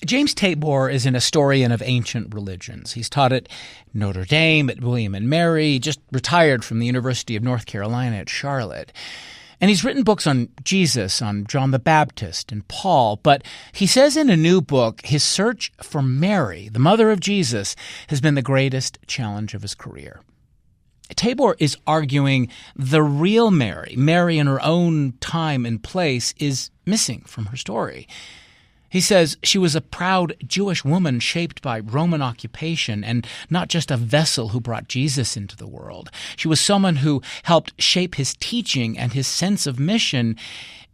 James Tabor is an historian of ancient religions. He's taught at Notre Dame, at William and Mary, just retired from the University of North Carolina at Charlotte. And he's written books on Jesus, on John the Baptist and Paul, but he says in a new book, his search for Mary, the mother of Jesus, has been the greatest challenge of his career. Tabor is arguing the real Mary, Mary in her own time and place, is missing from her story. He says she was a proud Jewish woman shaped by Roman occupation and not just a vessel who brought Jesus into the world. She was someone who helped shape his teaching and his sense of mission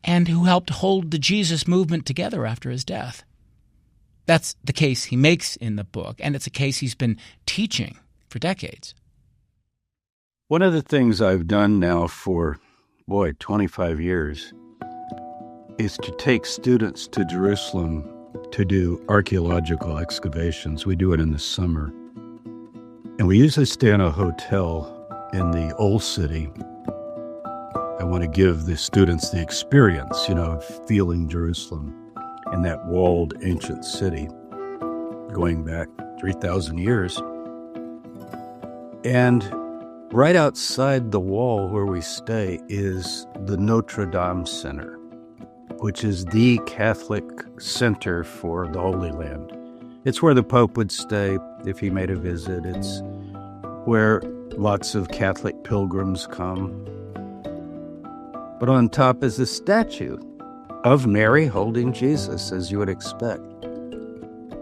and who helped hold the Jesus movement together after his death. That's the case he makes in the book, and it's a case he's been teaching for decades. One of the things I've done now for, 25 years is to take students to Jerusalem to do archaeological excavations. We do it in the summer. And we usually stay in a hotel in the old city. I want to give the students the experience, of feeling Jerusalem and that walled ancient city going back 3,000 years. And right outside the wall where we stay is the Notre Dame Center, which is the Catholic center for the Holy Land. It's where the Pope would stay if he made a visit. It's where lots of Catholic pilgrims come. But on top is a statue of Mary holding Jesus, as you would expect.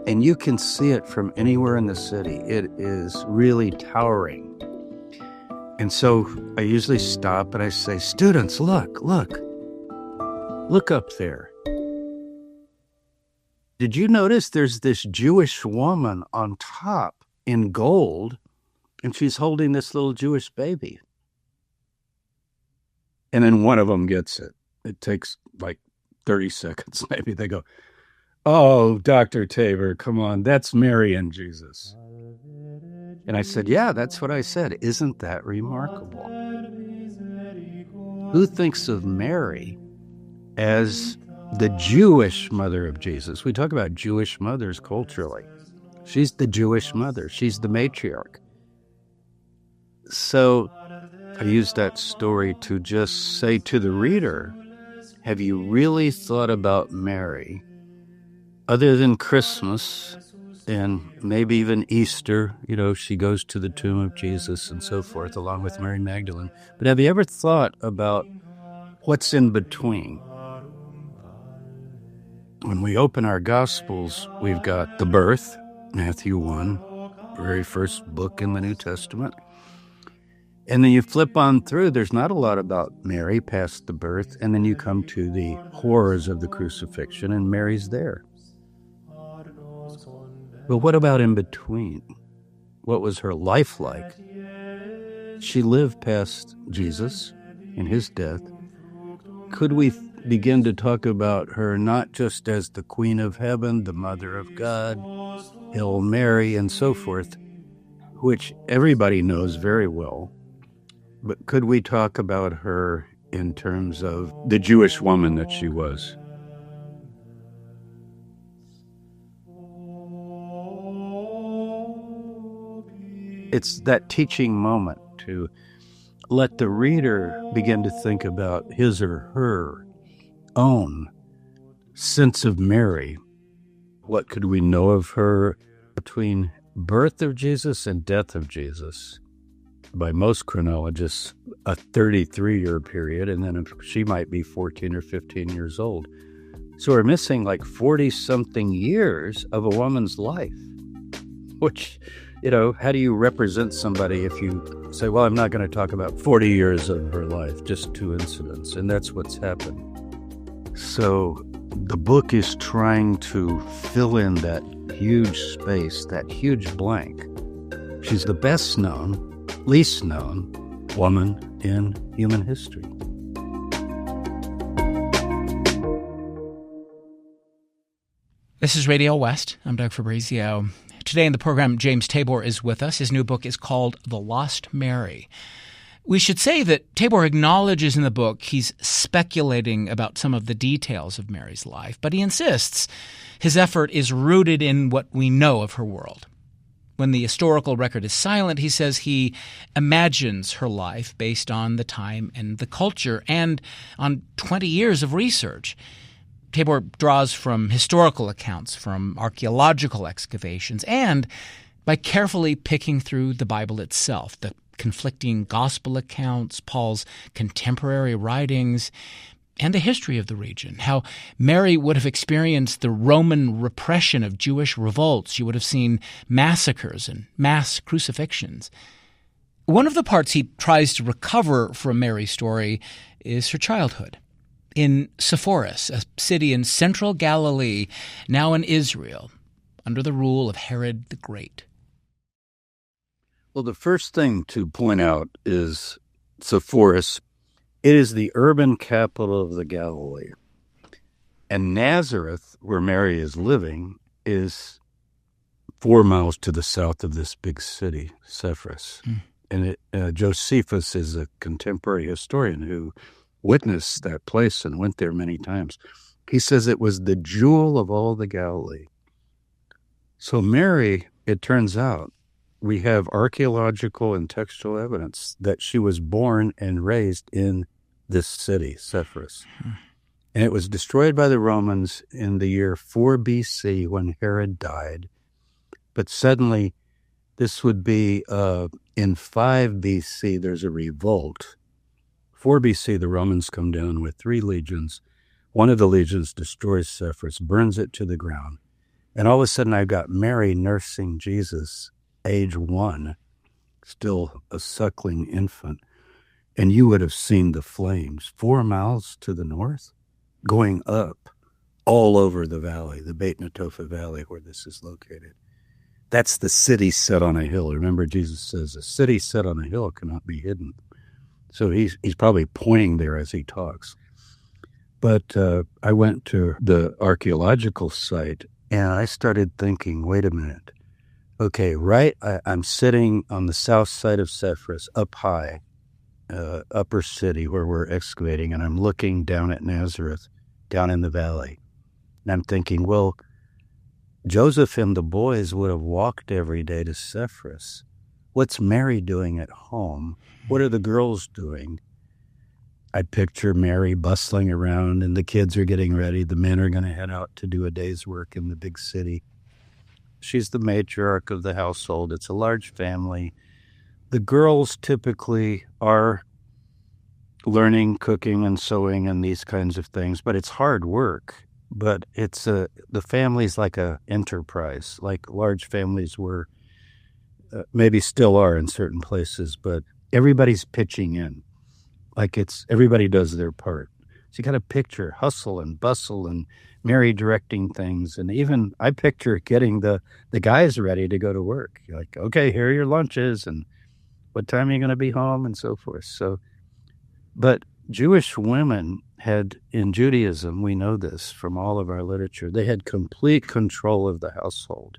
And you can see it from anywhere in the city. It is really towering. And so I usually stop and I say, students, look up there. Did you notice there's this Jewish woman on top in gold, and she's holding this little Jewish baby? And then one of them gets it. It takes like 30 seconds, maybe. They go, oh, Dr. Tabor, come on, that's Mary and Jesus. And I said, yeah, that's what I said. Isn't that remarkable? Who thinks of Mary as the Jewish mother of Jesus? We talk about Jewish mothers culturally. She's the Jewish mother. She's the matriarch. So I use that story to just say to the reader, have you really thought about Mary, other than Christmas and maybe even Easter? She goes to the tomb of Jesus and so forth, along with Mary Magdalene. But have you ever thought about what's in between? When we open our Gospels, we've got the birth, Matthew 1, very first book in the New Testament. And then you flip on through, there's not a lot about Mary past the birth, and then you come to the horrors of the crucifixion, and Mary's there. But what about in between? What was her life like? She lived past Jesus and his death. Could we begin to talk about her not just as the Queen of Heaven, the Mother of God, Hail Mary, and so forth, which everybody knows very well, but could we talk about her in terms of the Jewish woman that she was? It's that teaching moment to let the reader begin to think about his or her own sense of Mary. What could we know of her between birth of Jesus and death of Jesus? By most chronologists, a 33-year period, and then she might be 14 or 15 years old. So we're missing like 40-something years of a woman's life, which, how do you represent somebody if you say, well, I'm not going to talk about 40 years of her life, just 2 incidents, and that's what's happened. So the book is trying to fill in that huge space, that huge blank. She's the best known, least known woman in human history. This is Radio West. I'm Doug Fabrizio. Today in the program, James Tabor is with us. His new book is called The Lost Mary. We should say that Tabor acknowledges in the book he's speculating about some of the details of Mary's life, but he insists his effort is rooted in what we know of her world. When the historical record is silent, he says he imagines her life based on the time and the culture and on 20 years of research. Tabor draws from historical accounts, from archaeological excavations, and by carefully picking through the Bible itself, the conflicting gospel accounts, Paul's contemporary writings, and the history of the region, how Mary would have experienced the Roman repression of Jewish revolts. She would have seen massacres and mass crucifixions. One of the parts he tries to recover from Mary's story is her childhood. In Sepphoris, a city in central Galilee, now in Israel, under the rule of Herod the Great. Well, the first thing to point out is Sepphoris. It is the urban capital of the Galilee. And Nazareth, where Mary is living, is 4 miles to the south of this big city, Sepphoris. And Josephus is a contemporary historian who witnessed that place and went there many times. He says it was the jewel of all the Galilee. So Mary, it turns out, we have archaeological and textual evidence that she was born and raised in this city, Sepphoris. And it was destroyed by the Romans in the year 4 BC when Herod died. But suddenly, this would be in 5 BC, there's a revolt. 4 BC, the Romans come down with 3 legions. One of the legions destroys Sepphoris, burns it to the ground. And all of a sudden, I've got Mary nursing Jesus, age 1, still a suckling infant. And you would have seen the flames 4 miles to the north, going up all over the valley, the Beit Netofa Valley, where this is located. That's the city set on a hill. Remember, Jesus says, a city set on a hill cannot be hidden. So he's probably pointing there as he talks. But I went to the archaeological site, and I started thinking, wait a minute. Okay, I'm sitting on the south side of Sepphoris, up high, upper city where we're excavating, and I'm looking down at Nazareth, down in the valley. And I'm thinking, well, Joseph and the boys would have walked every day to Sepphoris. What's Mary doing at home? What are the girls doing? I picture Mary bustling around, and the kids are getting ready. The men are going to head out to do a day's work in the big city. She's the matriarch of the household. It's a large family. The girls typically are learning cooking and sewing and these kinds of things, but it's hard work. But it's the family's like a enterprise, like large families were, maybe still are in certain places, but everybody's pitching in. Like everybody does their part. So you got to picture hustle and bustle and Mary directing things. And even I picture getting the guys ready to go to work. You're like, okay, here are your lunches and what time are you going to be home and so forth. So, but Jewish women had, in Judaism, we know this from all of our literature, they had complete control of the household.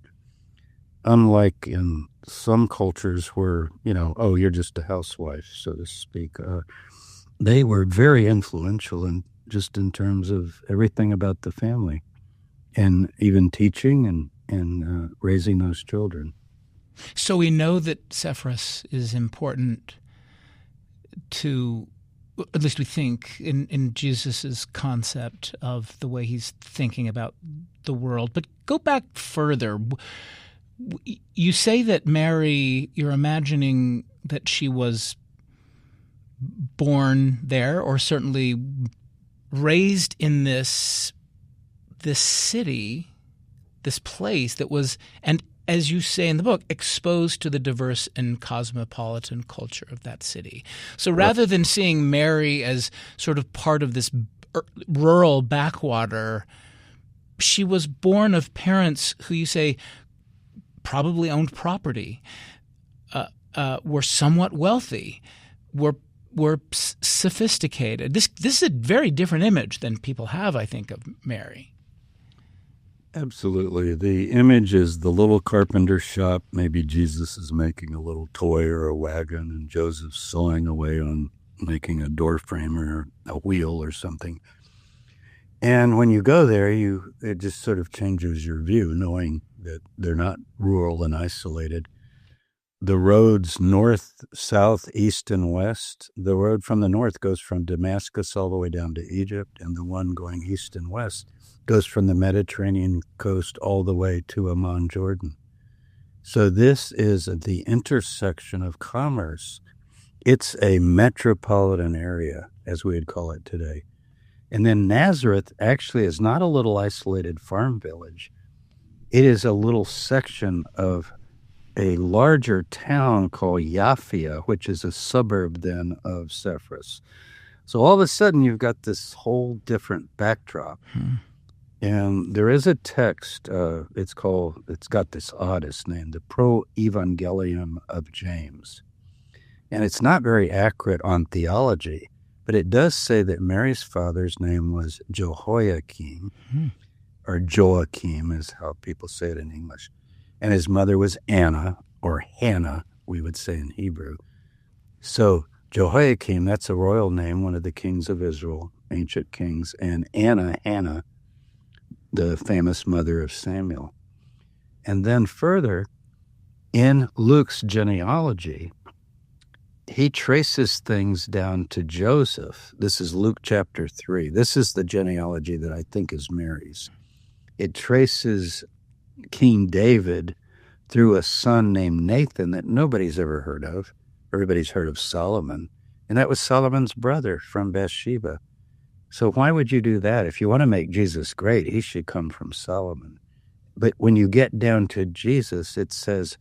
Unlike in some cultures where, oh, you're just a housewife, so to speak. They were very influential in terms of everything about the family and even teaching and raising those children. So we know that Sepphoris is important to, at least we think, in Jesus' concept of the way he's thinking about the world. But go back further. You say that Mary, you're imagining that she was born there, or certainly raised in this city, this place that was, and as you say in the book, exposed to the diverse and cosmopolitan culture of that city. So rather than seeing Mary as sort of part of this rural backwater, she was born of parents who, you say, probably owned property, were somewhat wealthy, were sophisticated. This is a very different image than people have, I think, of Mary. Absolutely. The image is the little carpenter shop. Maybe Jesus is making a little toy or a wagon, and Joseph's sawing away on making a door frame or a wheel or something. And when you go there, it just sort of changes your view, knowing that they're not rural and isolated. The roads north, south, east, and west, the road from the north goes from Damascus all the way down to Egypt, and the one going east and west goes from the Mediterranean coast all the way to Amman, Jordan. So this is the intersection of commerce. It's a metropolitan area, as we would call it today. And then Nazareth actually is not a little isolated farm village. It is a little section of a larger town called Yaphia, which is a suburb then of Sepphoris. So all of a sudden you've got this whole different backdrop. And there is a text, it's got this oddest name, the Pro-Evangelium of James. And it's not very accurate on theology, but it does say that Mary's father's name was Jehoiakim, or Joachim is how people say it in English. And his mother was Anna, or Hannah, we would say in Hebrew. So Jehoiakim, that's a royal name, one of the kings of Israel, ancient kings, and Hannah, the famous mother of Samuel. And then further, in Luke's genealogy, he traces things down to Joseph. This is Luke chapter 3. This is the genealogy that I think is Mary's. It traces King David through a son named Nathan that nobody's ever heard of. Everybody's heard of Solomon, and that was Solomon's brother from Bathsheba. So why would you do that? If you want to make Jesus great, he should come from Solomon. But when you get down to Jesus, it says,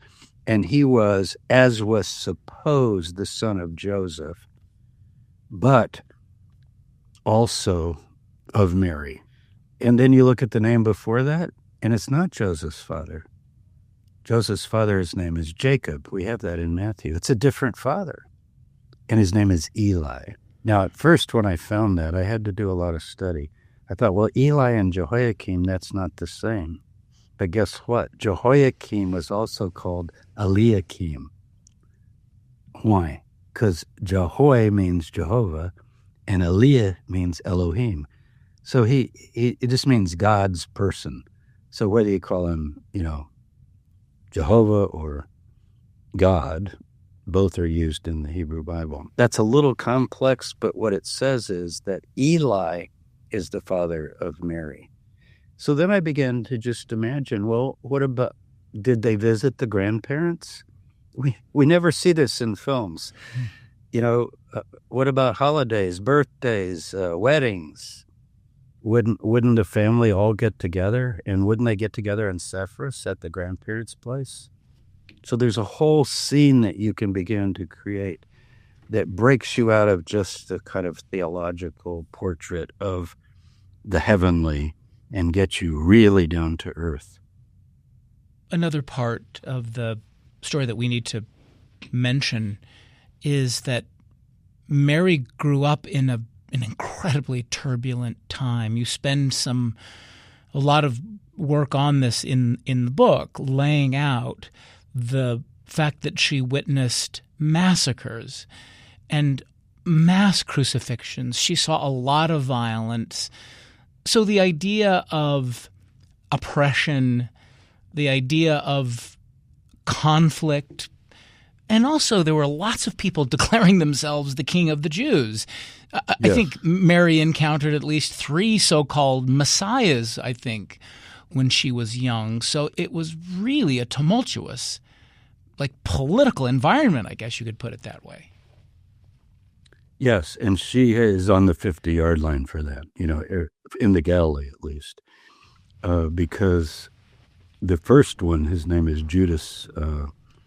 and he was, as was supposed, the son of Joseph, but also of Mary. And then you look at the name before that, and it's not Joseph's father. Joseph's father's name is Jacob. We have that in Matthew. It's a different father. And his name is Eli. Now, at first, when I found that, I had to do a lot of study. I thought, well, Eli and Jehoiakim, that's not the same. But guess what? Jehoiakim was also called Eliakim. Why? Because Jehoiah means Jehovah, and Eliah means Elohim. So it just means God's person. So whether you call him, Jehovah or God, both are used in the Hebrew Bible. That's a little complex, but what it says is that Eli is the father of Mary. So then I began to just imagine, well, what about, did they visit the grandparents? We never see this in films. What about holidays, birthdays, weddings? Wouldn't the family all get together? And wouldn't they get together in Sepphoris at the grandparents' place? So there's a whole scene that you can begin to create that breaks you out of just a kind of theological portrait of the heavenly and gets you really down to earth. Another part of the story that we need to mention is that Mary grew up in an incredibly turbulent time. You spend a lot of work on this in the book, laying out the fact that she witnessed massacres and mass crucifixions. She saw a lot of violence. So the idea of oppression, the idea of conflict, and also there were lots of people declaring themselves the king of the Jews. I think Mary encountered at least 3 so-called messiahs, I think, when she was young. So it was really a tumultuous, political environment, I guess you could put it that way. Yes, and she is on the 50-yard line for that, in the Galilee at least, because the first one, his name is Judas,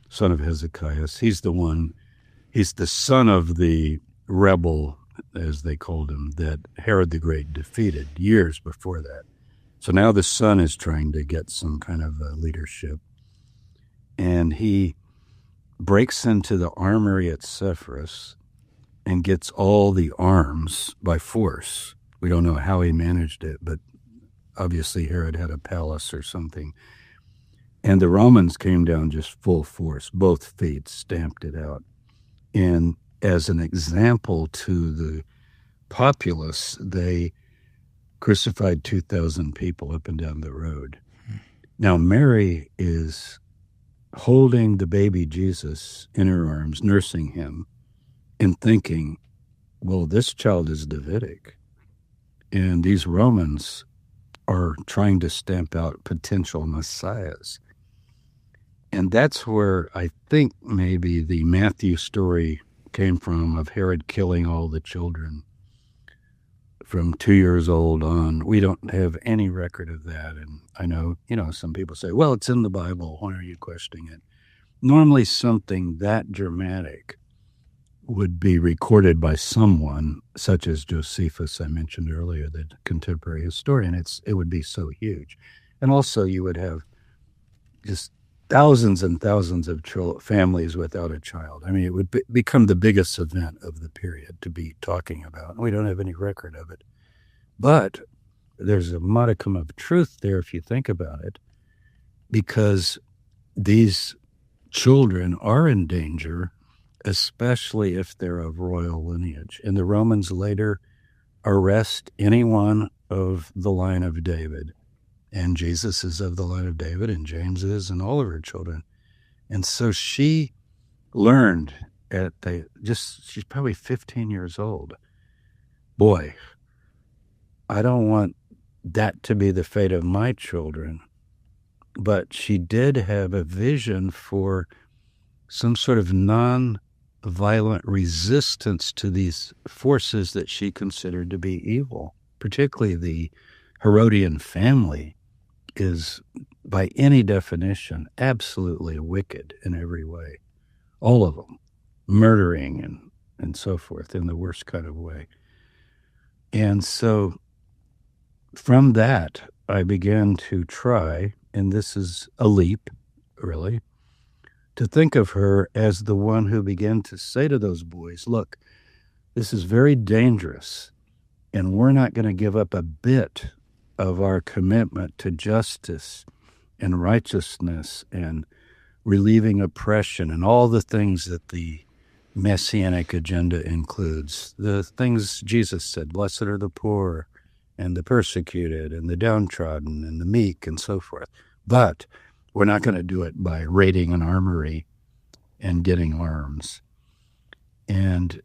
son of Hezekiah. He's the son of the rebel, as they called him, that Herod the Great defeated years before that. So now the son is trying to get some kind of leadership, and he breaks into the armory at Sepphoris and gets all the arms by force. We don't know how he managed it, but Obviously, Herod had a palace or something. And the Romans came down just full force, both feet stamped it out. And as an example to the populace, they crucified 2,000 people up and down the road. Now, Mary is holding the baby Jesus in her arms, nursing him, and thinking, well, this child is Davidic. And these Romans are trying to stamp out potential messiahs. And that's where I think maybe the Matthew story came from, of Herod killing all the children from 2 years old on. We don't have any record of that. And I know, some people say, well, it's in the Bible. Why are you questioning it? Normally something that dramatic would be recorded by someone, such as Josephus, I mentioned earlier, the contemporary historian. It would be so huge. And also you would have just thousands and thousands of families without a child. I mean, it would become the biggest event of the period to be talking about. And we don't have any record of it. But there's a modicum of truth there if you think about it, because these children are in danger, especially if they're of royal lineage. And the Romans later arrest anyone of the line of David. And Jesus is of the line of David, and James is, and all of her children. And so she learned she's probably 15 years old. Boy, I don't want that to be the fate of my children. But she did have a vision for some sort of non-violent resistance to these forces that she considered to be evil. Particularly the Herodian family is, by any definition, absolutely wicked in every way. All of them. Murdering and so forth in the worst kind of way. And so from that, I began to try, and this is a leap, really, to think of her as the one who began to say to those boys, look, this is very dangerous, and we're not going to give up a bit of our commitment to justice and righteousness and relieving oppression and all the things that the messianic agenda includes. The things Jesus said, blessed are the poor and the persecuted and the downtrodden and the meek and so forth. But we're not going to do it by raiding an armory and getting arms. And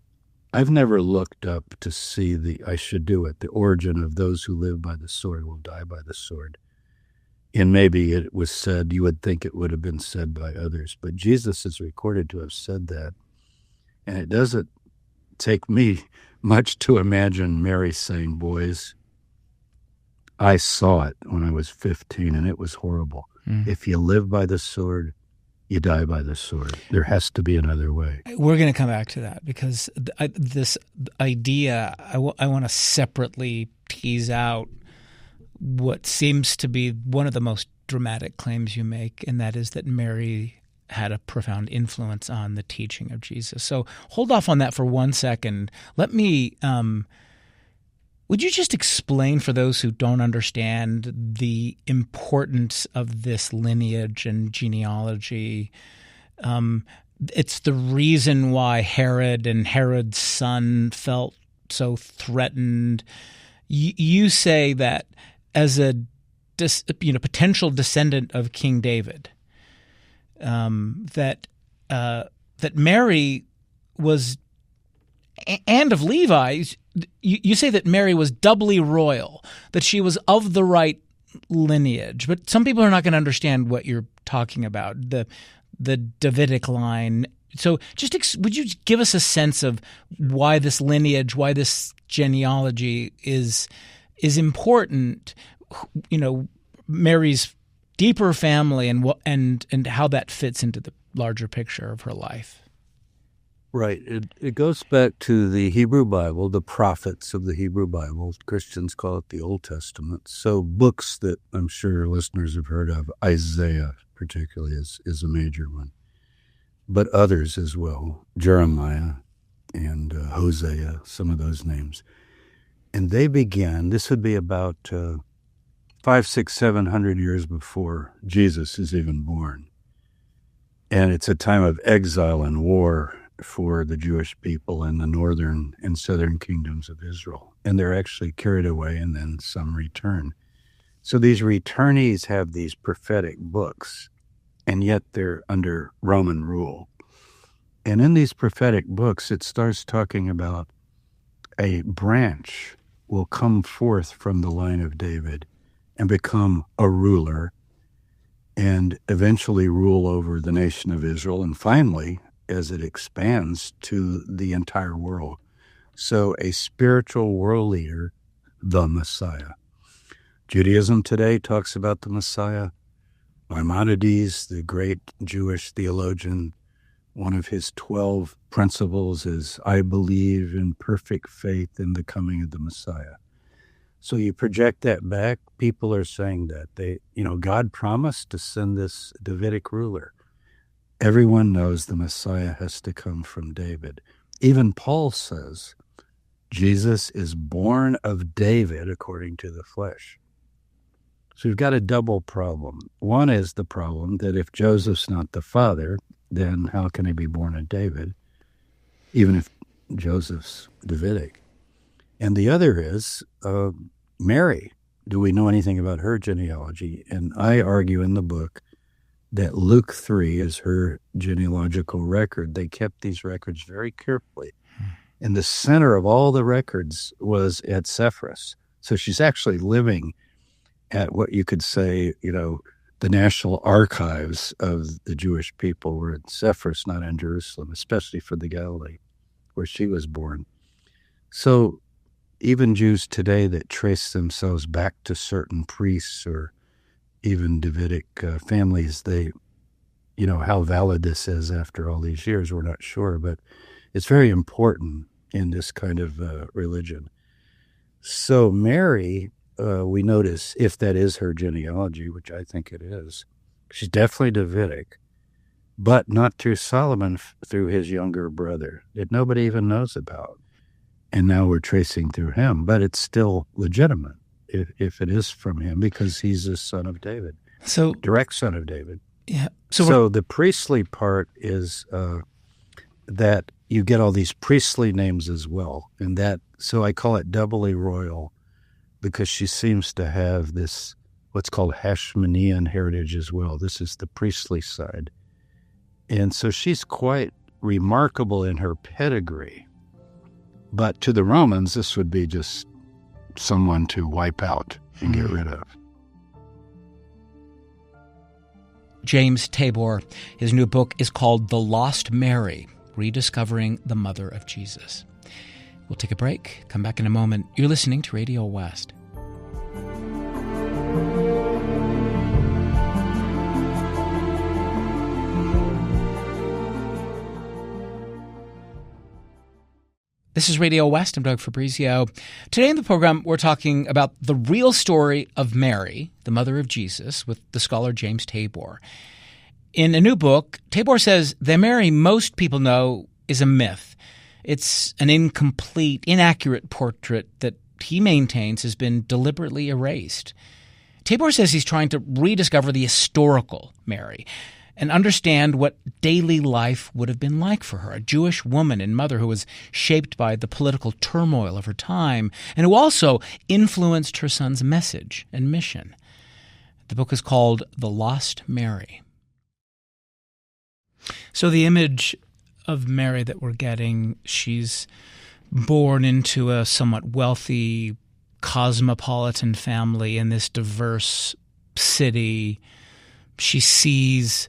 I've never looked up to see the origin of those who live by the sword will die by the sword. And maybe it was said, you would think it would have been said by others, but Jesus is recorded to have said that. And it doesn't take me much to imagine Mary saying, boys, I saw it when I was 15 and it was horrible. If you live by the sword, you die by the sword. There has to be another way. We're going to come back to that because this idea, I want to separately tease out what seems to be one of the most dramatic claims you make, and that is that Mary had a profound influence on the teaching of Jesus. So hold off on that for 1 second. Let me would you just explain for those who don't understand the importance of this lineage and genealogy? It's the reason why Herod and Herod's son felt so threatened. You say that as a potential descendant of King David, that Mary was, and of Levi. You say that Mary was doubly royal, that she was of the right lineage, but some people are not going to understand what you're talking about, the Davidic line. So would you give us a sense of why this lineage, why this genealogy is important, Mary's deeper family and how that fits into the larger picture of her life? Right. It goes back to the Hebrew Bible, the prophets of the Hebrew Bible. Christians call it the Old Testament. So books that I'm sure listeners have heard of, Isaiah particularly is a major one, but others as well, Jeremiah and Hosea, some of those names. And they began, this would be about 500, 600, 700 years before Jesus is even born. And it's a time of exile and war for the Jewish people in the northern and southern kingdoms of Israel. And they're actually carried away, and then some return. So these returnees have these prophetic books, and yet they're under Roman rule. And in these prophetic books, it starts talking about a branch will come forth from the line of David and become a ruler and eventually rule over the nation of Israel, and finally, as it expands to the entire world. So a spiritual world leader, the Messiah. Judaism today talks about the Messiah. Maimonides, the great Jewish theologian, one of his 12 principles is, I believe in perfect faith in the coming of the Messiah. So you project that back, people are saying that God promised to send this Davidic ruler. Everyone knows the Messiah has to come from David. Even Paul says Jesus is born of David according to the flesh. So you've got a double problem. One is the problem that if Joseph's not the father, then how can he be born of David, even if Joseph's Davidic? And the other is Mary. Do we know anything about her genealogy? And I argue in the book that Luke 3 is her genealogical record. They kept these records very carefully. And the center of all the records was at Sepphoris. So she's actually living at what you could say, the national archives of the Jewish people were in Sepphoris, not in Jerusalem, especially for the Galilee, where she was born. So even Jews today that trace themselves back to certain priests or even Davidic families, they, how valid this is after all these years, we're not sure, but it's very important in this kind of religion. So Mary, we notice, if that is her genealogy, which I think it is, she's definitely Davidic, but not through Solomon, through his younger brother that nobody even knows about. And now we're tracing through him, but it's still legitimate if it is from him because he's the son of David, so direct son of David. Yeah. So the priestly part is that you get all these priestly names as well, and so I call it doubly royal because she seems to have this what's called Hashmonean heritage as well. This is the priestly side, and so she's quite remarkable in her pedigree. But to the Romans, this would be just someone to wipe out and get rid of. James Tabor, his new book is called The Lost Mary, Rediscovering the Mother of Jesus. We'll take a break, come back in a moment. You're listening to Radio West. This is Radio West. I'm Doug Fabrizio. Today in the program, we're talking about the real story of Mary, the mother of Jesus, with the scholar James Tabor. In a new book, Tabor says the Mary most people know is a myth. It's an incomplete, inaccurate portrait that he maintains has been deliberately erased. Tabor says he's trying to rediscover the historical Mary and understand what daily life would have been like for her, a Jewish woman and mother who was shaped by the political turmoil of her time and who also influenced her son's message and mission. The book is called The Lost Mary. So the image of Mary that we're getting, she's born into a somewhat wealthy, cosmopolitan family in this diverse city. She sees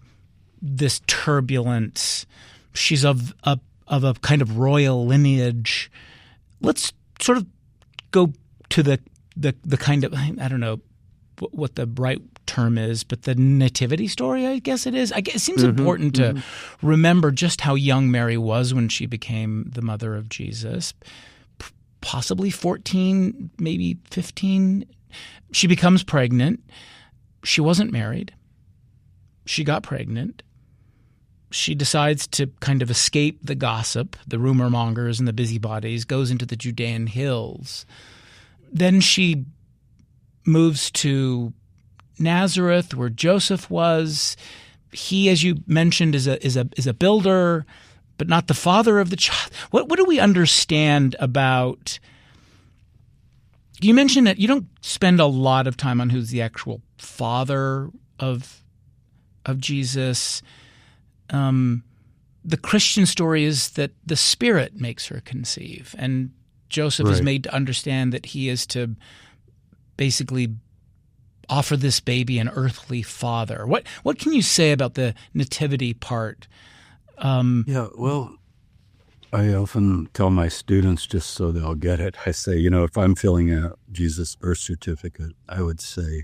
this turbulence. She's of a kind of royal lineage. Let's sort of go to the kind of, I don't know what the right term is, but the nativity story, I guess it is. It seems important to remember just how young Mary was when she became the mother of Jesus. Possibly 14, maybe 15. She becomes pregnant. She wasn't married. She got pregnant. She decides to kind of escape the gossip, the rumor mongers and the busybodies, goes into the Judean hills. Then she moves to Nazareth, where Joseph was. He, as you mentioned, is a builder, but not the father of the child. What do we understand about? You mentioned that you don't spend a lot of time on who's the actual father of Jesus. The Christian story is that the Spirit makes her conceive, and Joseph is made to understand that he is to basically offer this baby an earthly father. What can you say about the nativity part? Well, I often tell my students, just so they'll get it, I say, if I'm filling out Jesus' birth certificate, I would say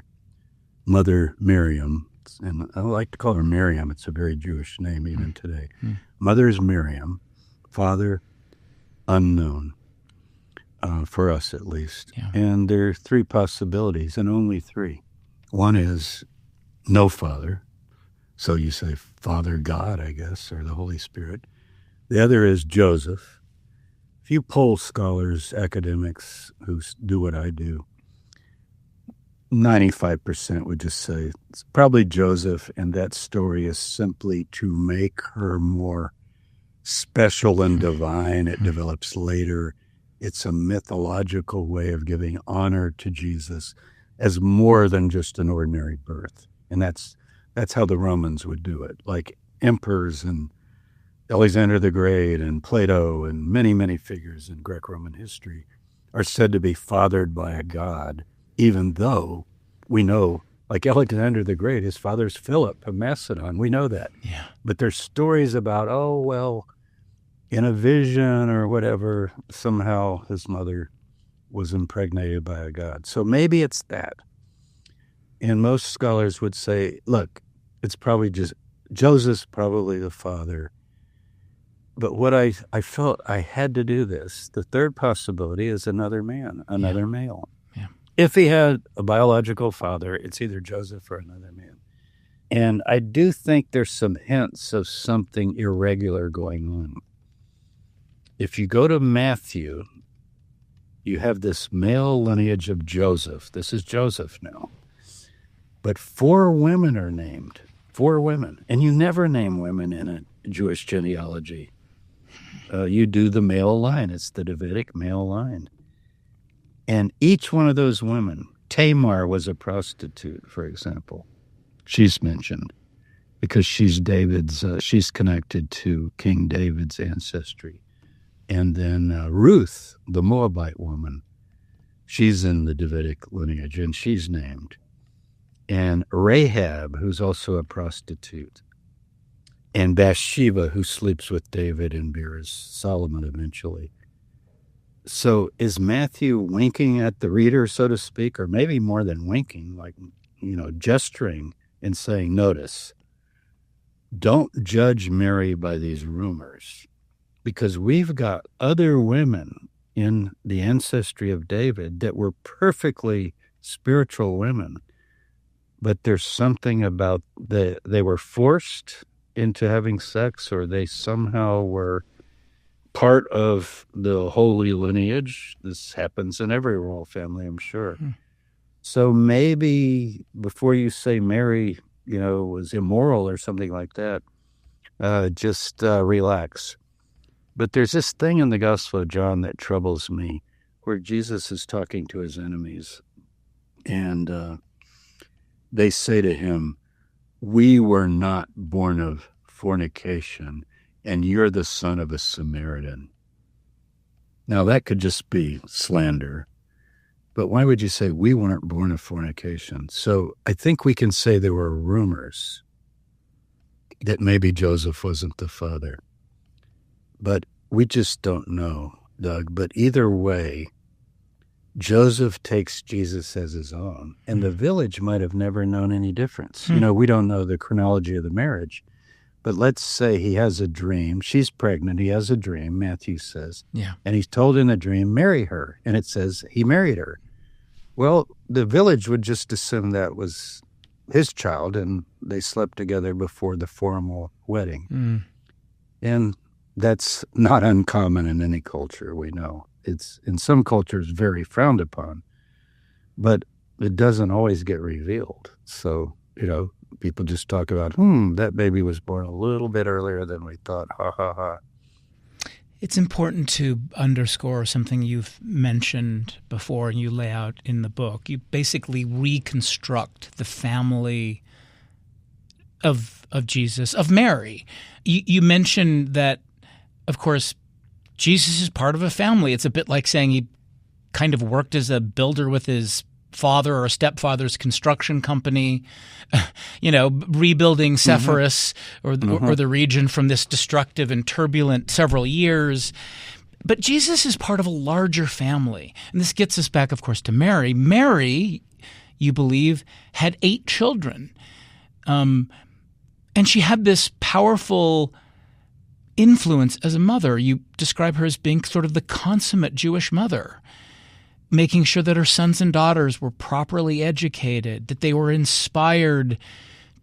Mother Miriam, and I like to call her Miriam. It's a very Jewish name even today. Mother is Miriam, father unknown, for us at least. Yeah. And there are three possibilities, and only three. One is no father, so you say Father God, I guess, or the Holy Spirit. The other is Joseph. If you poll scholars, academics who do what I do, 95% would just say it's probably Joseph, and that story is simply to make her more special and divine. It develops later. It's a mythological way of giving honor to Jesus as more than just an ordinary birth. And that's how the Romans would do it, like emperors and Alexander the Great and Plato and many, many figures in Greco-Roman history are said to be fathered by a god, even though we know, like Alexander the Great, his father's Philip of Macedon. We know that. Yeah. But there's stories about, in a vision or whatever, somehow his mother was impregnated by a god. So maybe it's that. And most scholars would say, look, it's probably just Joseph's probably the father. But what I felt I had to do this. The third possibility is another man, another male. Yeah. If he had a biological father, it's either Joseph or another man. And I do think there's some hints of something irregular going on. If you go to Matthew, you have this male lineage of Joseph. This is Joseph now. But 4 women are named. 4 women. And you never name women in a Jewish genealogy. You do the male line. It's the Davidic male line. And each one of those women, Tamar was a prostitute, for example. She's mentioned because she's she's connected to King David's ancestry. And then Ruth, the Moabite woman, she's in the Davidic lineage, and she's named. And Rahab, who's also a prostitute. And Bathsheba, who sleeps with David and bears Solomon eventually. So is Matthew winking at the reader, so to speak, or maybe more than winking, like, gesturing and saying, notice, don't judge Mary by these rumors, because we've got other women in the ancestry of David that were perfectly spiritual women, but there's something about they were forced into having sex, or they somehow were part of the holy lineage. This happens in every royal family, I'm sure. So maybe before you say Mary, was immoral or something like that, just relax. But there's this thing in the Gospel of John that troubles me, where Jesus is talking to his enemies, and they say to him, we were not born of fornication, and you're the son of a Samaritan. Now, that could just be slander, but why would you say we weren't born of fornication? So I think we can say there were rumors that maybe Joseph wasn't the father, but we just don't know, Doug. But either way, Joseph takes Jesus as his own, and the village might have never known any difference. We don't know the chronology of the marriage, but let's say he has a dream. She's pregnant. He has a dream, Matthew says. Yeah. And he's told in the dream, marry her. And it says he married her. Well, the village would just assume that was his child, and they slept together before the formal wedding. And that's not uncommon in any culture, we know. It's in some cultures very frowned upon. But it doesn't always get revealed. So, people just talk about, that baby was born a little bit earlier than we thought. Ha, ha, ha. It's important to underscore something you've mentioned before and you lay out in the book. You basically reconstruct the family of Jesus, of Mary. You mentioned that, of course, Jesus is part of a family. It's a bit like saying he kind of worked as a builder with his father or stepfather's construction company, rebuilding Sepphoris or the region from this destructive and turbulent several years. But Jesus is part of a larger family. And this gets us back, of course, to Mary. Mary, you believe, had 8 children. And she had this powerful influence as a mother. You describe her as being sort of the consummate Jewish mother, making sure that her sons and daughters were properly educated, that they were inspired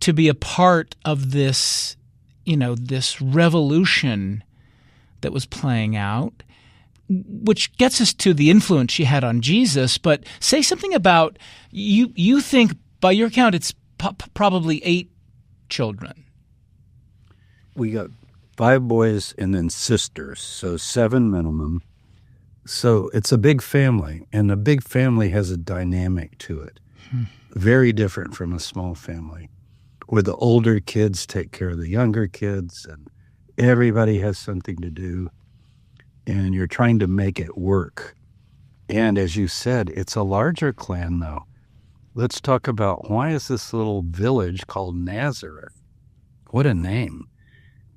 to be a part of this, this revolution that was playing out, which gets us to the influence she had on Jesus. But say something about, you think, by your count, it's probably 8 children. We got 5 boys and then sisters, so 7 minimum. So it's a big family, and a big family has a dynamic to it. Very different from a small family, where the older kids take care of the younger kids, and everybody has something to do, and you're trying to make it work. And as you said, it's a larger clan, though. Let's talk about, why is this little village called Nazareth? What a name.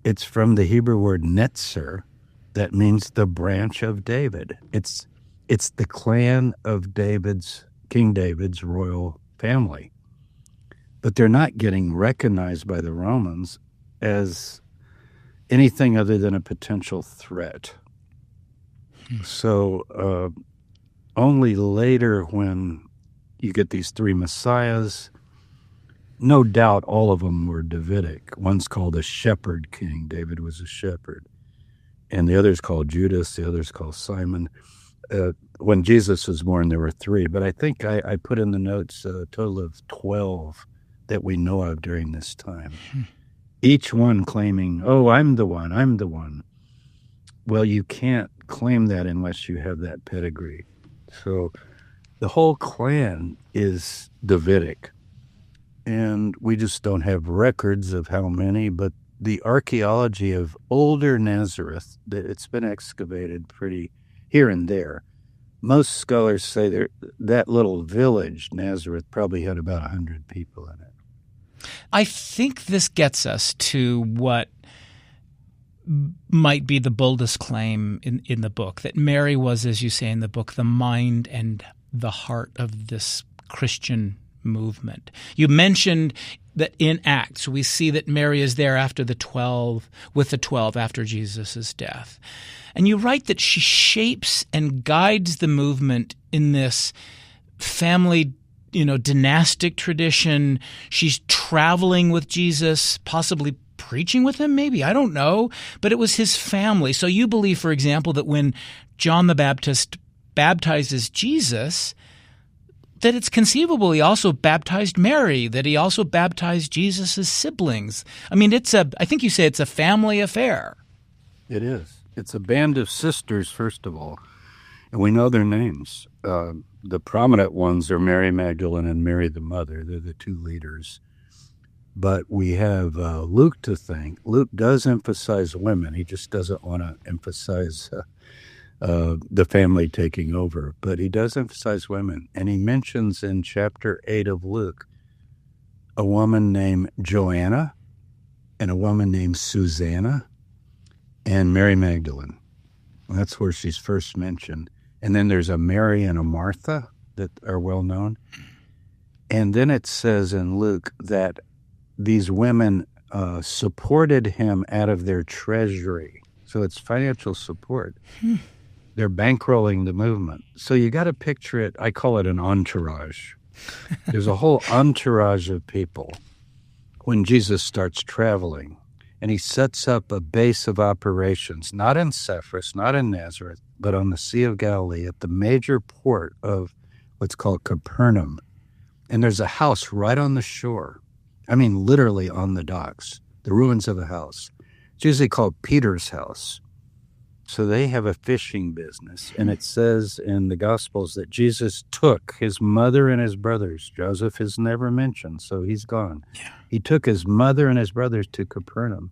It's from the Hebrew word netzer, that means the branch of David. It's the clan of King David's royal family. But they're not getting recognized by the Romans as anything other than a potential threat. So only later, when you get these 3 messiahs, no doubt all of them were Davidic. One's called a shepherd king. David was a shepherd. And the other's called Judas. The other's called Simon. When Jesus was born, there were 3. But I think I put in the notes a total of 12 that we know of during this time. Each one claiming, I'm the one, I'm the one. Well, you can't claim that unless you have that pedigree. So the whole clan is Davidic. And we just don't have records of how many, but the archaeology of older Nazareth, it's been excavated pretty here and there. Most scholars say that little village, Nazareth, probably had about 100 people in it. I think this gets us to what might be the boldest claim in the book, that Mary was, as you say in the book, the mind and the heart of this Christian movement. You mentioned that in Acts we see that Mary is there with the 12 after Jesus' death. And you write that she shapes and guides the movement in this family, dynastic tradition. She's traveling with Jesus, possibly preaching with him, maybe, I don't know, but it was his family. So you believe, for example, that when John the Baptist baptizes Jesus, that it's conceivable he also baptized Mary, that he also baptized Jesus' siblings. I mean, I think you say it's a family affair. It is. It's a band of sisters, first of all, and we know their names. The prominent ones are Mary Magdalene and Mary the Mother. They're the 2 leaders. But we have Luke to thank. Luke does emphasize women. He just doesn't want to emphasize the family taking over, but he does emphasize women. And he mentions in chapter 8 of Luke a woman named Joanna and a woman named Susanna and Mary Magdalene. And that's where she's first mentioned. And then there's a Mary and a Martha that are well known. And then it says in Luke that these women supported him out of their treasury. So it's financial support. They're bankrolling the movement. So you got to picture it. I call it an entourage. There's a whole entourage of people when Jesus starts traveling. And he sets up a base of operations, not in Sepphoris, not in Nazareth, but on the Sea of Galilee at the major port of what's called Capernaum. And there's a house right on the shore. I mean, literally on the docks, the ruins of a house. It's usually called Peter's house. So they have a fishing business. And it says in the Gospels that Jesus took his mother and his brothers. Joseph is never mentioned, so he's gone. Yeah. He took his mother and his brothers to Capernaum.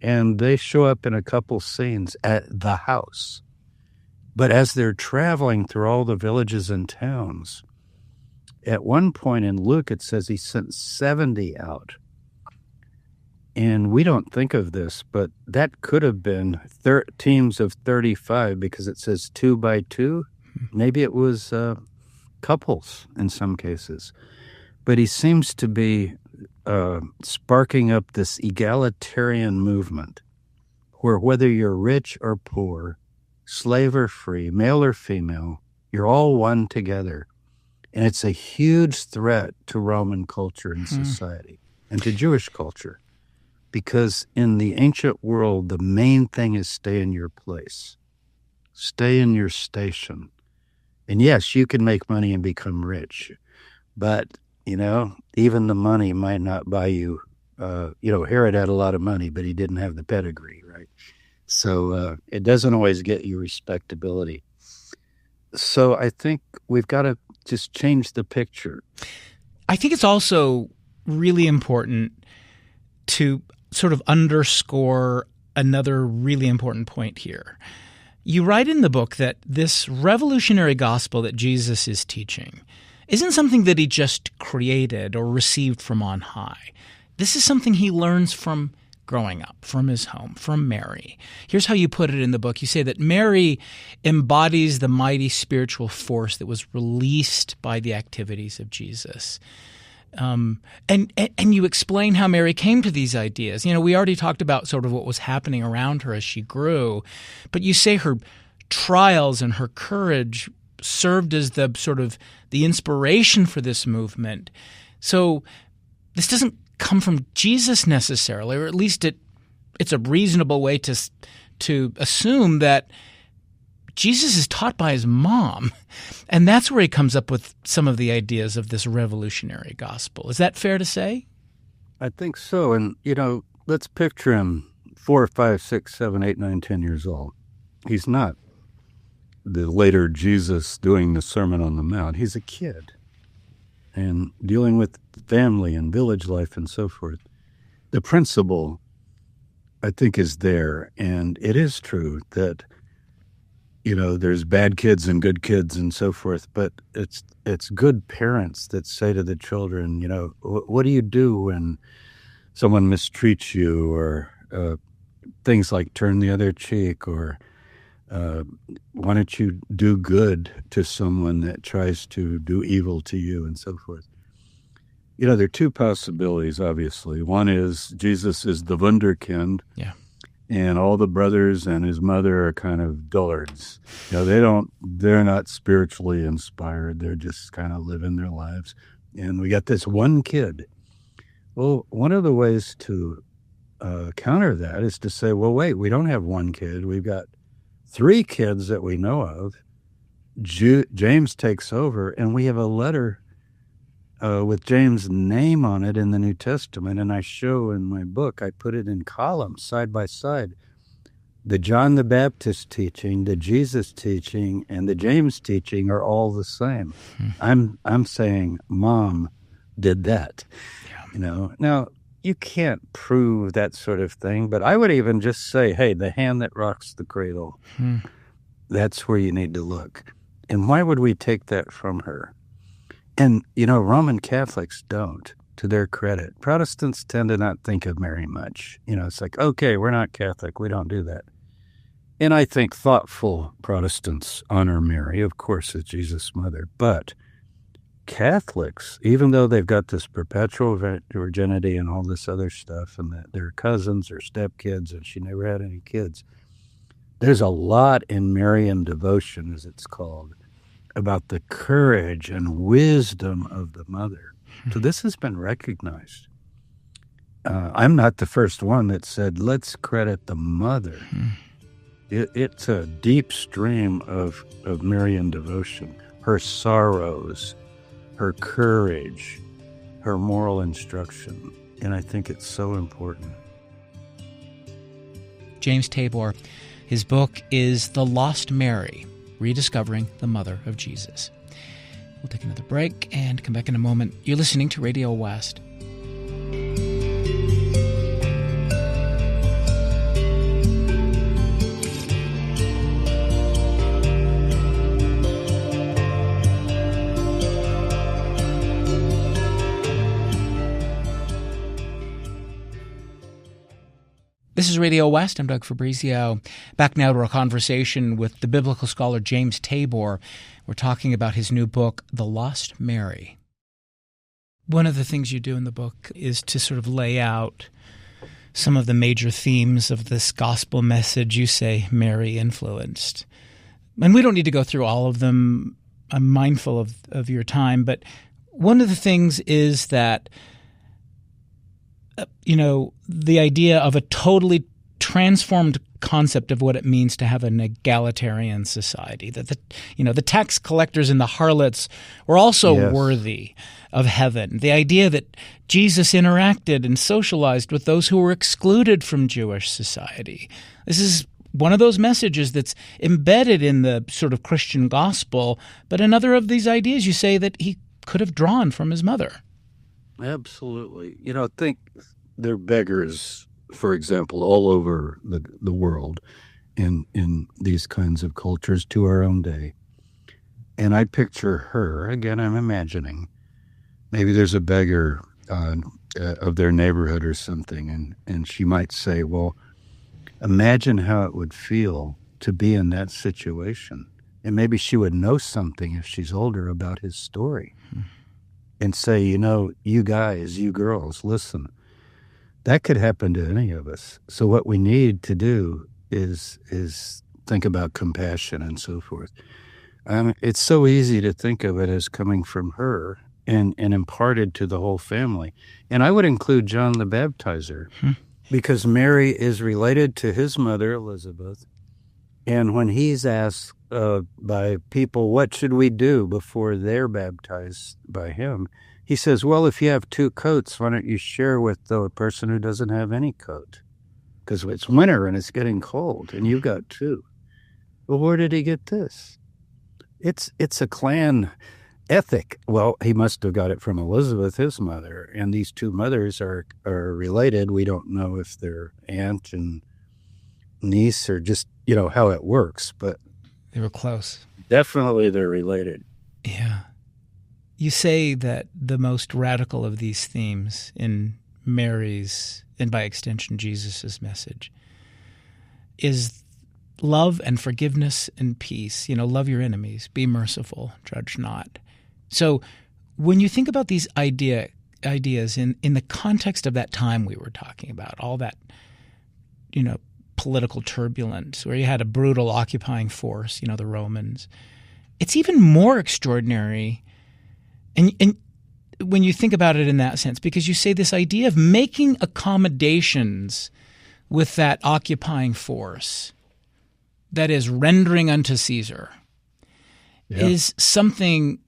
And they show up in a couple scenes at the house. But as they're traveling through all the villages and towns, at one point in Luke, it says he sent 70 out. And we don't think of this, but that could have been teams of 35 because it says 2 by 2. Maybe it was couples in some cases. But he seems to be sparking up this egalitarian movement where whether you're rich or poor, slave or free, male or female, you're all one together. And it's a huge threat to Roman culture and society and to Jewish culture. Because in the ancient world, the main thing is stay in your place. Stay in your station. And yes, you can make money and become rich. But, even the money might not buy you. Herod had a lot of money, but he didn't have the pedigree, right? So it doesn't always get you respectability. So I think we've got to just change the picture. I think it's also really important to sort of underscore another really important point here. You write in the book that this revolutionary gospel that Jesus is teaching isn't something that he just created or received from on high. This is something he learns from growing up, from his home, from Mary. Here's how you put it in the book. You say that Mary embodies the mighty spiritual force that was released by the activities of Jesus. And you explain how Mary came to these ideas. We already talked about sort of what was happening around her as she grew, but you say her trials and her courage served as the sort of the inspiration for this movement. So this doesn't come from Jesus necessarily, or at least it's a reasonable way to assume that Jesus is taught by his mom, and that's where he comes up with some of the ideas of this revolutionary gospel. Is that fair to say? I think so. And, let's picture him 4, 5, 6, 7, 8, 9, 10 years old. He's not the later Jesus doing the Sermon on the Mount. He's a kid and dealing with family and village life and so forth. The principle, I think, is there. And it is true that there's bad kids and good kids and so forth, but it's good parents that say to the children, what do you do when someone mistreats you, or things like turn the other cheek, or why don't you do good to someone that tries to do evil to you and so forth. There are two possibilities, obviously. One is Jesus is the wunderkind. Yeah. And all the brothers and his mother are kind of dullards. They're not spiritually inspired. They're just kind of living their lives. And we got this one kid. Well, one of the ways to counter that is to say, well, wait, we don't have one kid. We've got 3 kids that we know of. James takes over, and we have a letter with James' name on it in the New Testament, and I show in my book, I put it in columns side by side. The John the Baptist teaching, the Jesus teaching, and the James teaching are all the same. I'm saying Mom did that. Yeah. Now you can't prove that sort of thing, but I would even just say, hey, the hand that rocks the cradle, that's where you need to look. And why would we take that from her? And, Roman Catholics don't, to their credit. Protestants tend to not think of Mary much. It's like, okay, we're not Catholic. We don't do that. And I think thoughtful Protestants honor Mary, of course, as Jesus' mother. But Catholics, even though they've got this perpetual virginity and all this other stuff, and that they're cousins or stepkids, and she never had any kids, there's a lot in Marian devotion, as it's called, about the courage and wisdom of the mother. So this has been recognized. I'm not the first one that said, let's credit the mother. It's a deep stream of Marian devotion. Her sorrows, her courage, her moral instruction. And I think it's so important. James Tabor, his book is The Lost Mary, Rediscovering the Mother of Jesus. We'll take another break and come back in a moment. You're listening to Radio West. This is Radio West. I'm Doug Fabrizio. Back now to our conversation with the biblical scholar James Tabor. We're talking about his new book, The Lost Mary. One of the things you do in the book is to sort of lay out some of the major themes of this gospel message you say Mary influenced. And we don't need to go through all of them. I'm mindful of your time. But one of the things is that the idea of a totally transformed concept of what it means to have an egalitarian society, that the tax collectors and the harlots were also worthy of heaven. The idea that Jesus interacted and socialized with those who were excluded from Jewish society. This is one of those messages that's embedded in the sort of Christian gospel, but another of these ideas you say that he could have drawn from his mother. Absolutely. Think there are beggars, for example, all over the world in these kinds of cultures to our own day. And I picture her, again, I'm imagining, maybe there's a beggar of their neighborhood or something, and she might say, well, imagine how it would feel to be in that situation. And maybe she would know something if she's older about his story. And say, you guys, you girls, listen, that could happen to any of us. So what we need to do is think about compassion and so forth. It's so easy to think of it as coming from her and imparted to the whole family. And I would include John the Baptizer, because Mary is related to his mother, Elizabeth. And when he's asked by people, what should we do before they're baptized by him? He says, well, if you have two coats, why don't you share with the person who doesn't have any coat? Because it's winter and it's getting cold, and you've got two. Well, where did he get this? It's a clan ethic. Well, he must have got it from Elizabeth, his mother, and these two mothers are related. We don't know if they're aunt and niece or just, how it works, but they were close. Definitely they're related. Yeah. You say that the most radical of these themes in Mary's, and by extension Jesus' message, is love and forgiveness and peace. Love your enemies, be merciful, judge not. So when you think about these ideas in the context of that time we were talking about, all that, political turbulence, where you had a brutal occupying force, the Romans, it's even more extraordinary. And when you think about it in that sense, because you say this idea of making accommodations with that occupying force, that is rendering unto Caesar, is something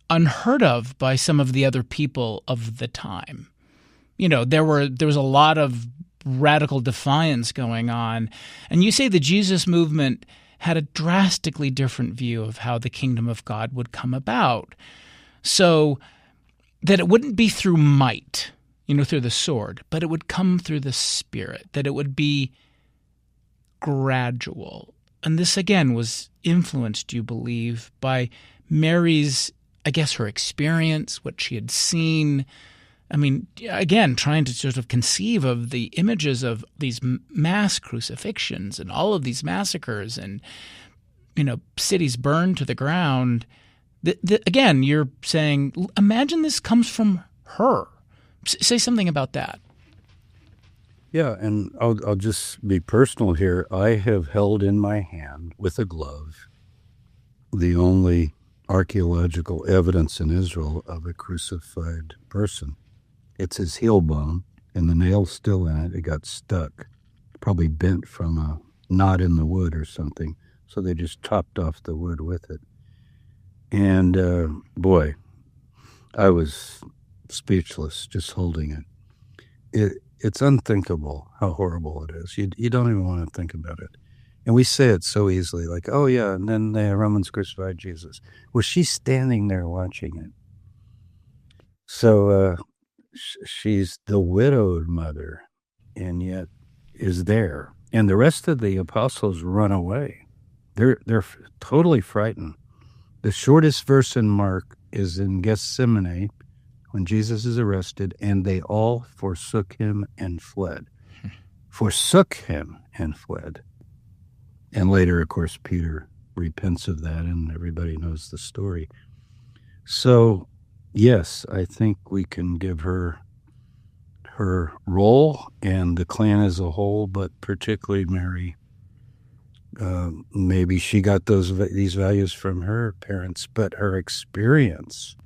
unheard of by some of the other people of the time. There was a lot of radical defiance going on. And you say the Jesus movement had a drastically different view of how the kingdom of God would come about. So that it wouldn't be through might, through the sword, but it would come through the Spirit, that it would be gradual. And this, again, was influenced, you believe, by Mary's, I guess, her experience, what she had seen. I mean, again, trying to sort of conceive of the images of these mass crucifixions and all of these massacres and, cities burned to the ground. Again, you're saying, imagine this comes from her. Say something about that. Yeah, and I'll just be personal here. I have held in my hand with a glove the only archaeological evidence in Israel of a crucified person. It's his heel bone, and the nail's still in it. It got stuck, probably bent from a knot in the wood or something, so they just chopped off the wood with it. And boy, I was speechless just holding it. It's unthinkable how horrible it is. You don't even want to think about it. And we say it so easily, like, oh, yeah, and then the Romans crucified Jesus. Well, she's standing there watching it. So she's the widowed mother, and yet is there. And the rest of the apostles run away. They're totally frightened. The shortest verse in Mark is in Gethsemane when Jesus is arrested, and they all forsook him and fled. Forsook him and fled. And later, of course, Peter repents of that, and everybody knows the story. So, yes, I think we can give her role and the clan as a whole, but particularly Mary. Maybe she got these values from her parents, but her experience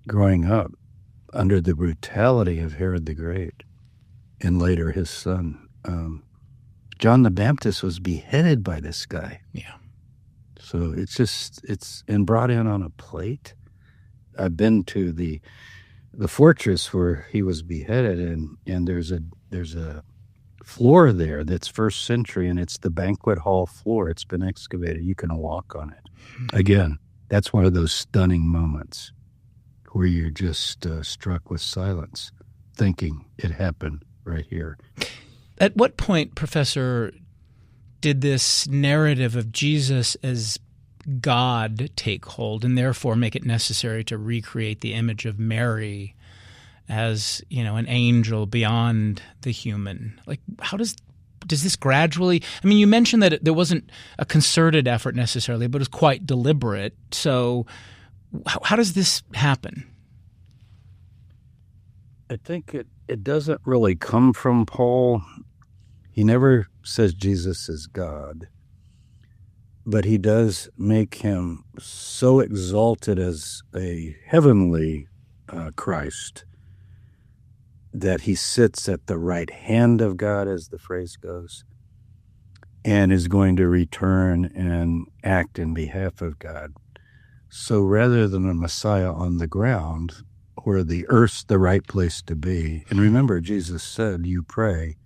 growing up under the brutality of Herod the Great and later his son, John the Baptist was beheaded by this guy. Yeah. So it's brought in on a plate. I've been to the fortress where he was beheaded, and there's a floor there that's first century, and it's the banquet hall floor. It's been excavated. You can walk on it. Again, that's one of those stunning moments where you're just struck with silence, thinking it happened right here. At what point, Professor, did this narrative of Jesus as God take hold and therefore make it necessary to recreate the image of Mary as, an angel beyond the human? Like, how does this gradually – I mean, you mentioned that there wasn't a concerted effort necessarily, but it was quite deliberate. So how does this happen? I think it doesn't really come from Paul. He never says Jesus is God, but he does make him so exalted as a heavenly Christ that he sits at the right hand of God, as the phrase goes, and is going to return and act in behalf of God. So rather than a Messiah on the ground, where the earth's the right place to be, and remember, Jesus said, you pray,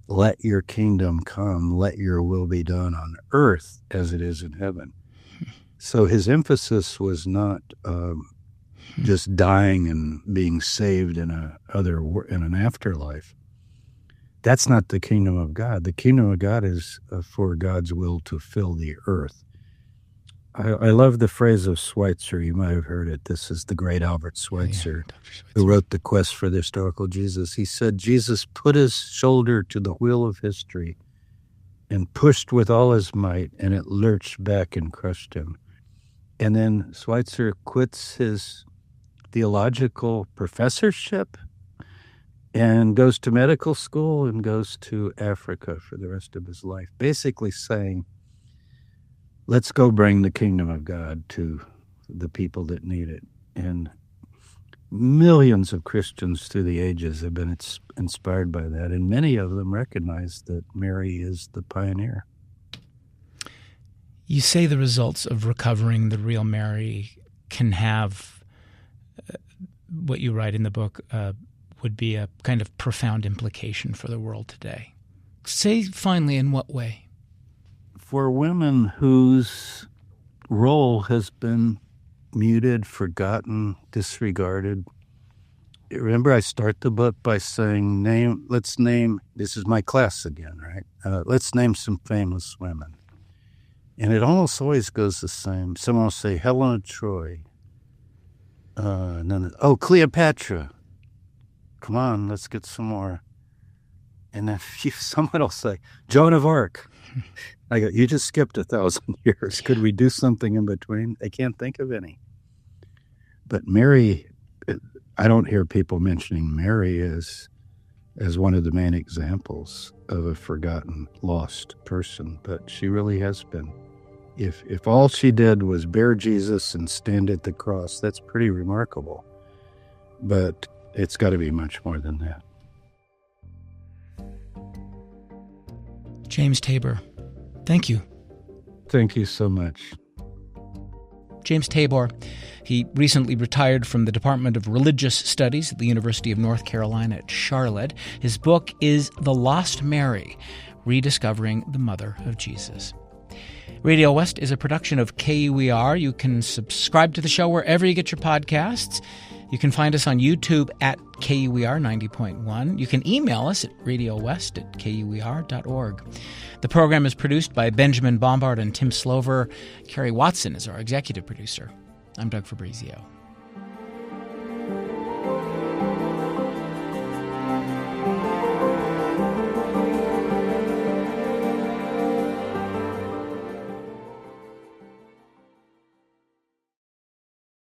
let your kingdom come, let your will be done on earth as it is in heaven. So his emphasis was not just dying and being saved in an afterlife. That's not the kingdom of God. The kingdom of God is for God's will to fill the earth. I love the phrase of Schweitzer. You might have heard it. This is the great Albert Schweitzer, who wrote The Quest for the Historical Jesus. He said, Jesus put his shoulder to the wheel of history and pushed with all his might, and it lurched back and crushed him. And then Schweitzer quits his theological professorship and goes to medical school and goes to Africa for the rest of his life, basically saying, let's go bring the kingdom of God to the people that need it. And millions of Christians through the ages have been inspired by that, and many of them recognize that Mary is the pioneer. You say the results of recovering the real Mary can have what you write in the book would be a kind of profound implication for the world today. Say finally in what way? For women whose role has been muted, forgotten, disregarded. Remember, I start the book by saying, let's name, this is my class again, right? Let's name some famous women. And it almost always goes the same. Someone will say Helen of Troy. And then, Cleopatra. Come on, let's get some more. And then someone will say, Joan of Arc. I go, you just skipped 1,000 years. Could we do something in between? They can't think of any. But Mary, I don't hear people mentioning Mary as one of the main examples of a forgotten, lost person. But she really has been. If all she did was bear Jesus and stand at the cross, that's pretty remarkable. But it's got to be much more than that. James Tabor, thank you. Thank you so much. James Tabor. He recently retired from the Department of Religious Studies at the University of North Carolina at Charlotte. His book is The Lost Mary, Rediscovering the Mother of Jesus. Radio West is a production of KUER. You can subscribe to the show wherever you get your podcasts. You can find us on YouTube at KUER 90.1. You can email us at radiowest@kuer.org. The program is produced by Benjamin Bombard and Tim Slover. Carrie Watson is our executive producer. I'm Doug Fabrizio.